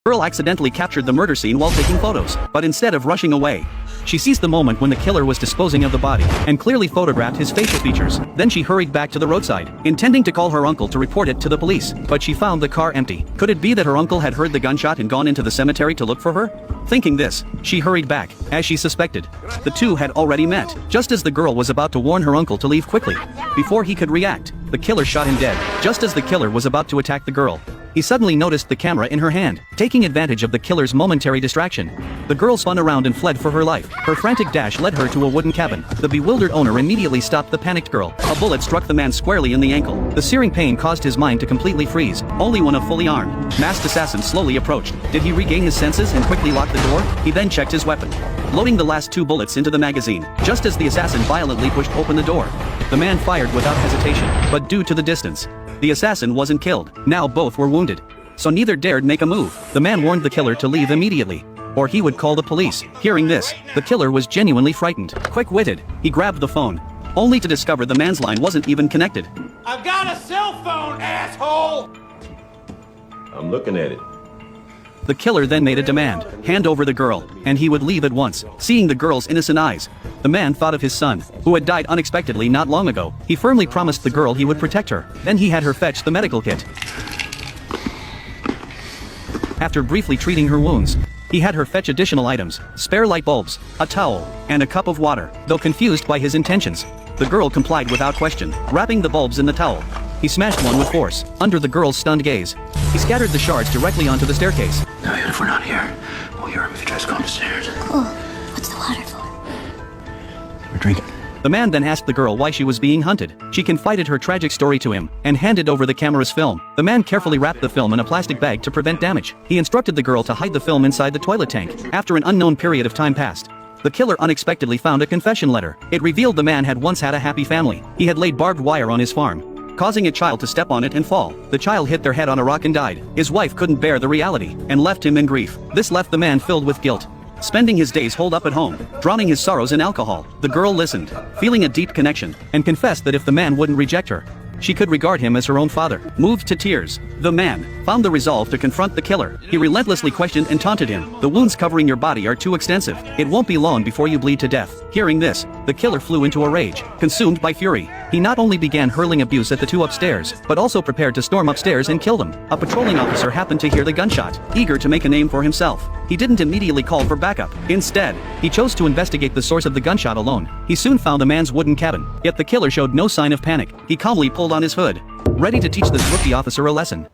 The girl accidentally captured the murder scene while taking photos, but instead of rushing away, she seized the moment when the killer was disposing of the body, and clearly photographed his facial features. Then she hurried back to the roadside, intending to call her uncle to report it to the police, but she found the car empty. Could it be that her uncle had heard the gunshot and gone into the cemetery to look for her? Thinking this, she hurried back, as she suspected. The two had already met. Just as the girl was about to warn her uncle to leave quickly, before he could react, the killer shot him dead. Just as the killer was about to attack the girl, he suddenly noticed the camera in her hand. Taking advantage of the killer's momentary distraction, the girl spun around and fled for her life. Her frantic dash led her to a wooden cabin. The bewildered owner immediately stopped the panicked girl. A bullet struck the man squarely in the ankle. The searing pain caused his mind to completely freeze. Only when a fully armed, masked assassin slowly approached did he regain his senses and quickly lock the door. He then checked his weapon, loading the last 2 bullets into the magazine. Just as the assassin violently pushed open the door, the man fired without hesitation, but due to the distance, the assassin wasn't killed. Now both were wounded, so neither dared make a move. The man warned the killer to leave immediately, or he would call the police. Hearing this, the killer was genuinely frightened. Quick-witted, he grabbed the phone, only to discover the man's line wasn't even connected. I've got a cell phone, asshole! I'm looking at it. The killer then made a demand: hand over the girl, and he would leave at once. Seeing the girl's innocent eyes, the man thought of his son, who had died unexpectedly not long ago. He firmly promised the girl he would protect her. Then he had her fetch the medical kit. After briefly treating her wounds, he had her fetch additional items: spare light bulbs, a towel, and a cup of water. Though confused by his intentions, the girl complied without question. Wrapping the bulbs in the towel, he smashed one with force. Under the girl's stunned gaze, he scattered the shards directly onto the staircase. Now, even if we're not here, we'll hear him if he tries to go upstairs. Cool. What's the water for? We're drinking. The man then asked the girl why she was being hunted. She confided her tragic story to him, and handed over the camera's film. The man carefully wrapped the film in a plastic bag to prevent damage. He instructed the girl to hide the film inside the toilet tank. After an unknown period of time passed, the killer unexpectedly found a confession letter. It revealed the man had once had a happy family. He had laid barbed wire on his farm, causing a child to step on it and fall. The child hit their head on a rock and died. His wife couldn't bear the reality, and left him in grief. This left the man filled with guilt, spending his days holed up at home, drowning his sorrows in alcohol. The girl listened, feeling a deep connection, and confessed that if the man wouldn't reject her, she could regard him as her own father. Moved to tears, the man found the resolve to confront the killer. He relentlessly questioned and taunted him. The wounds covering your body are too extensive. It won't be long before you bleed to death. Hearing this, the killer flew into a rage. Consumed by fury, he not only began hurling abuse at the two upstairs, but also prepared to storm upstairs and kill them. A patrolling officer happened to hear the gunshot. Eager to make a name for himself, he didn't immediately call for backup. Instead, he chose to investigate the source of the gunshot alone. He soon found the man's wooden cabin, yet the killer showed no sign of panic. He calmly pulled on his hood, ready to teach this rookie officer a lesson.